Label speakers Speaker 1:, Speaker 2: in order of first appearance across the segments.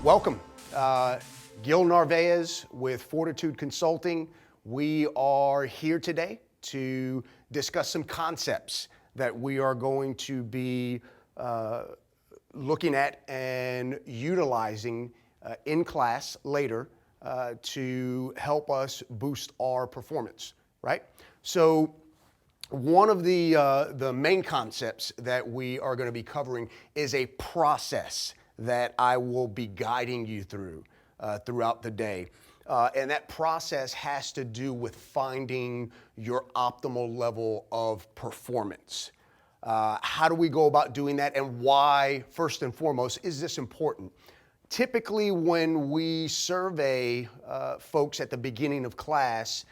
Speaker 1: Welcome. Gil Narvaez with Fortitude Consulting. We are here today to discuss some concepts that we are going to be looking at and utilizing in class later to help us boost our performance, right? So one of the main concepts that we are going to be covering is a process that I will be guiding you through throughout the day. And that process has to do with finding your optimal level of performance. How do we go about doing that, and why, first and foremost, is this important? Typically, when we survey folks at the beginning of class,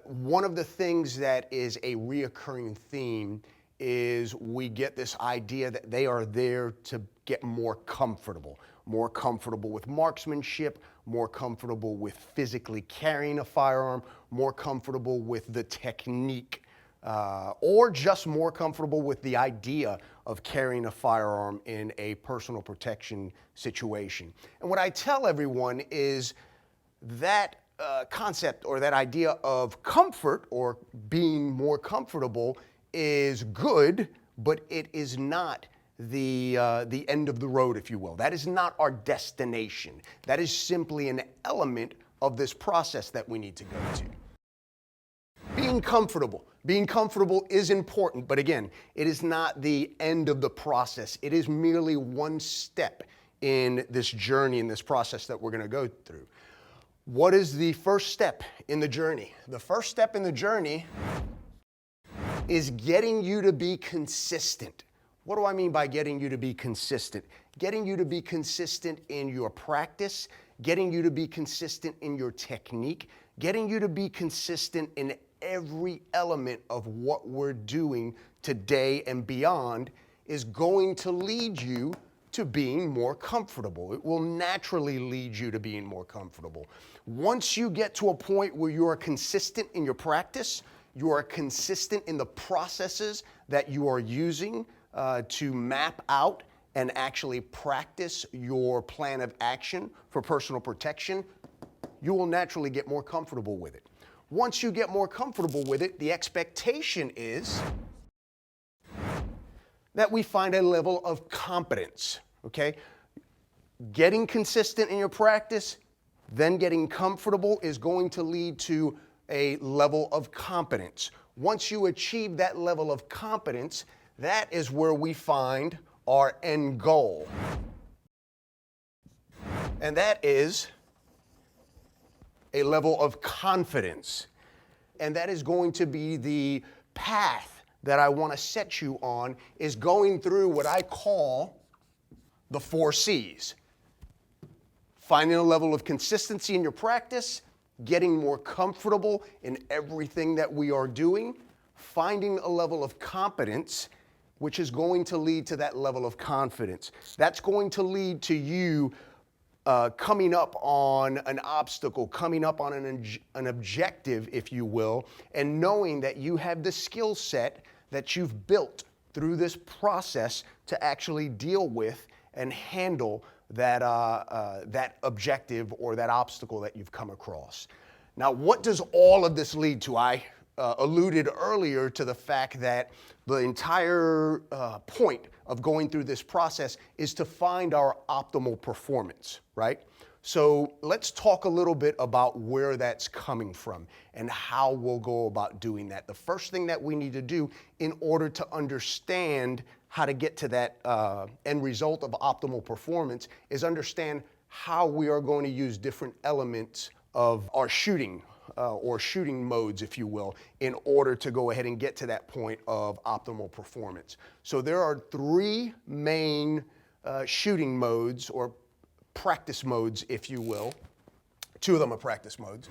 Speaker 1: one of the things that is a reoccurring theme is we get this idea that they are there to get more comfortable with marksmanship, more comfortable with physically carrying a firearm, more comfortable with the technique, or just more comfortable with the idea of carrying a firearm in a personal protection situation. And what I tell everyone is that concept or that idea of comfort or being more comfortable is good, but it is not the end of the road, if you will. That is not our destination. That is simply an element of this process that we need to go to. Being comfortable is important, but again, it is not the end of the process. It is merely one step in this journey, in this process that we're going to go through. What is the first step in the journey? The first step in the journey is getting you to be consistent. What do I mean by getting you to be consistent? Getting you to be consistent in your practice, getting you to be consistent in your technique, getting you to be consistent in every element of what we're doing today and beyond is going to lead you to being more comfortable. It will naturally lead you to being more comfortable. Once you get to a point where you are consistent in your practice, you are consistent in the processes that you are using to map out and actually practice your plan of action for personal protection, you will naturally get more comfortable with it. Once you get more comfortable with it, the expectation is that we find a level of competence, okay? Getting consistent in your practice, then getting comfortable is going to lead to a level of competence. Once you achieve that level of competence, that is where we find our end goal. And that is a level of confidence. And that is going to be the path that I want to set you on, is going through what I call the 4 C's. Finding a level of consistency in your practice, getting more comfortable in everything that we are doing, finding a level of competence, which is going to lead to that level of confidence. That's going to lead to you coming up on an obstacle, coming up on an objective, if you will, and knowing that you have the skill set that you've built through this process to actually deal with and handle that objective or that obstacle that you've come across. Now, what does all of this lead to? I alluded earlier to the fact that the entire point of going through this process is to find our optimal performance, right? So let's talk a little bit about where that's coming from and how we'll go about doing that. The first thing that we need to do in order to understand how to get to that end result of optimal performance is understand how we are going to use different elements of our shooting or shooting modes, if you will, in order to go ahead and get to that point of optimal performance. So there are 3 main shooting modes or practice modes, if you will. 2 of them are practice modes.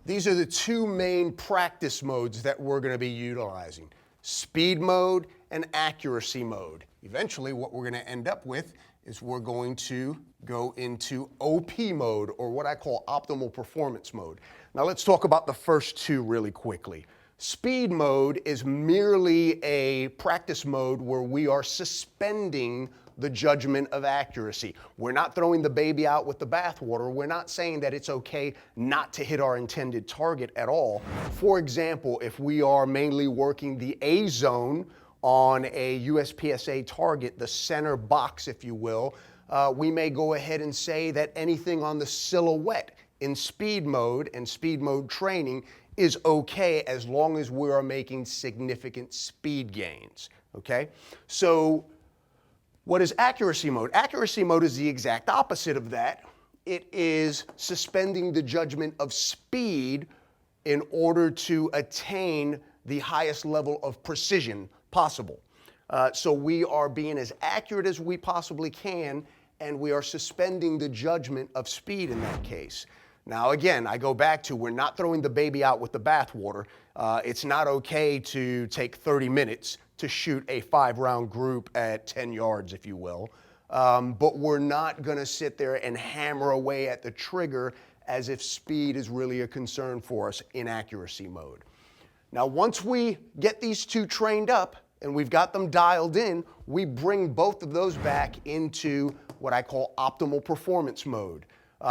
Speaker 1: These are the 2 main practice modes that we're going to be utilizing: speed mode and accuracy mode. Eventually, what we're going to end up with is we're going to go into OP mode, or what I call optimal performance mode. Now let's talk about the first 2 really quickly. Speed mode is merely a practice mode where we are suspending the judgment of accuracy. We're not throwing the baby out with the bathwater. We're not saying that it's okay not to hit our intended target at all. For example, if we are mainly working the A zone on a USPSA target, the center box, if you will, we may go ahead and say that anything on the silhouette in speed mode and speed mode training is okay as long as we are making significant speed gains, okay? So what is accuracy mode? Accuracy mode is the exact opposite of that. It is suspending the judgment of speed in order to attain the highest level of precision possible. So we are being as accurate as we possibly can, and we are suspending the judgment of speed in that case. Now again, I go back to, we're not throwing the baby out with the bathwater. It's not okay to take 30 minutes to shoot a 5-round group at 10 yards, if you will. But we're not gonna sit there and hammer away at the trigger as if speed is really a concern for us in accuracy mode. Now, once we get these two trained up and we've got them dialed in, we bring both of those back into what I call optimal performance mode.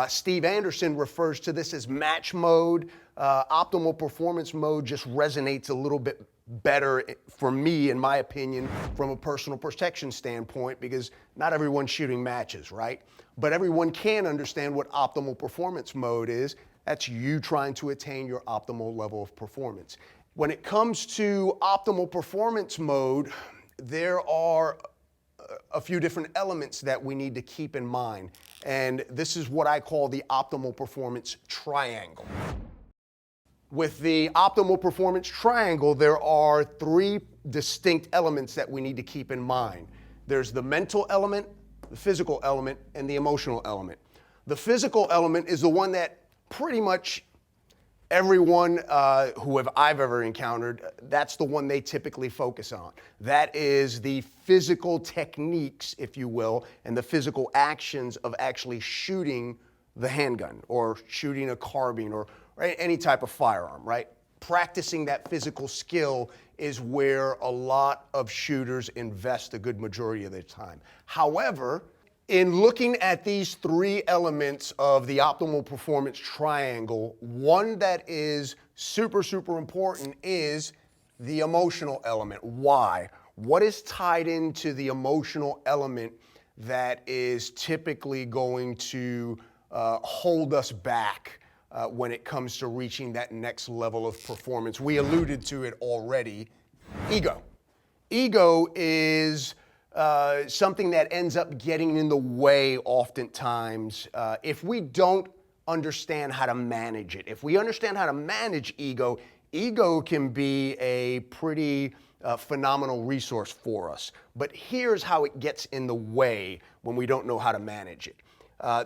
Speaker 1: Steve Anderson refers to this as match mode. Optimal performance mode just resonates a little bit better for me, in my opinion, from a personal protection standpoint, because not everyone's shooting matches, right? But everyone can understand what optimal performance mode is. That's you trying to attain your optimal level of performance. When it comes to optimal performance mode, there are a few different elements that we need to keep in mind. And this is what I call the optimal performance triangle. With the optimal performance triangle, there are 3 distinct elements that we need to keep in mind. There's the mental element, the physical element, and the emotional element. The physical element is the one that pretty much everyone I've ever encountered, that's the one they typically focus on. That is the physical techniques, if you will, and the physical actions of actually shooting the handgun or shooting a carbine or any type of firearm, right? Practicing that physical skill is where a lot of shooters invest a good majority of their time. However, in looking at these 3 elements of the optimal performance triangle, one that is super, super important is the emotional element. Why? What is tied into the emotional element that is typically going to hold us back when it comes to reaching that next level of performance? We alluded to it already. Ego. Ego is something that ends up getting in the way oftentimes if we don't understand how to manage it. If we understand how to manage ego, ego can be a pretty phenomenal resource for us. But here's how it gets in the way when we don't know how to manage it.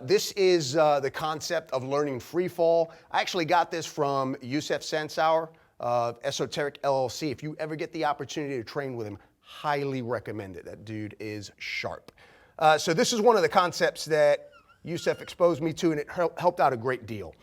Speaker 1: This is the concept of learning free fall. I actually got this from Yusef Sansauer of Esoteric LLC. If you ever get the opportunity to train with him, highly recommend it. That dude is sharp. So this is one of the concepts that Yusef exposed me to, and it helped out a great deal.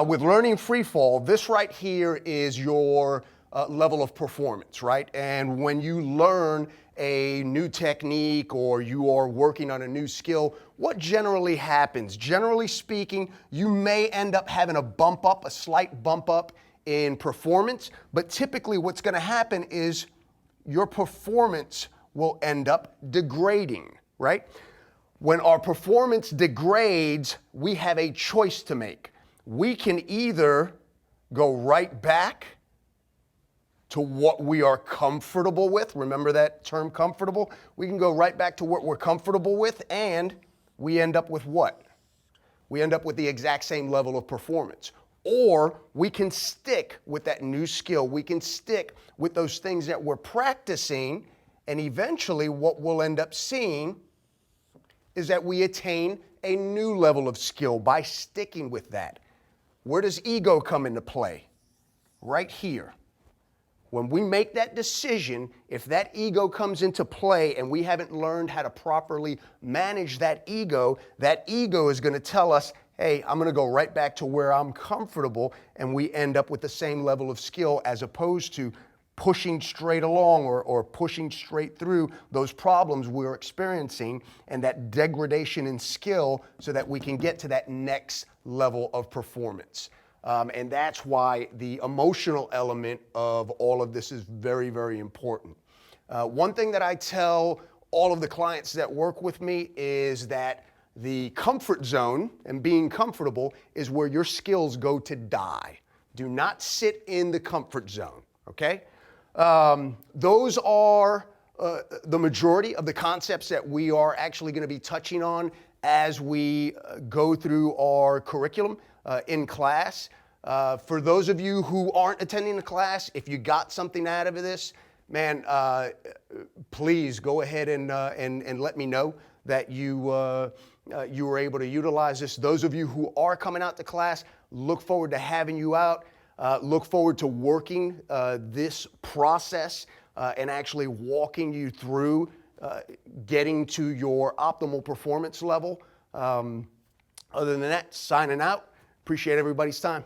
Speaker 1: With learning free fall, this right here is your level of performance, right? And when you learn a new technique or you are working on a new skill, what generally happens? Generally speaking, you may end up having a slight bump up in performance, but typically what's gonna happen is your performance will end up degrading, right? When our performance degrades, we have a choice to make. We can either go right back to what we are comfortable with. Remember that term, comfortable? We can go right back to what we're comfortable with, and we end up with what? We end up with the exact same level of performance. Or we can stick with that new skill. We can stick with those things that we're practicing, and eventually what we'll end up seeing is that we attain a new level of skill by sticking with that. Where does ego come into play? Right here. When we make that decision, if that ego comes into play and we haven't learned how to properly manage that ego is going to tell us, hey, I'm going to go right back to where I'm comfortable, and we end up with the same level of skill as opposed to pushing straight along or pushing straight through those problems we're experiencing and that degradation in skill so that we can get to that next level of performance. And that's why the emotional element of all of this is very, very important. One thing that I tell all of the clients that work with me is that the comfort zone and being comfortable is where your skills go to die. Do not sit in the comfort zone, okay? Those are the majority of the concepts that we are actually going to be touching on as we go through our curriculum in class. For those of you who aren't attending the class, if you got something out of this, man, please go ahead and let me know that you were able to utilize this. Those of you who are coming out to class, look forward to having you out. Look forward to working this process and actually walking you through getting to your optimal performance level. Other than that, signing out. Appreciate everybody's time.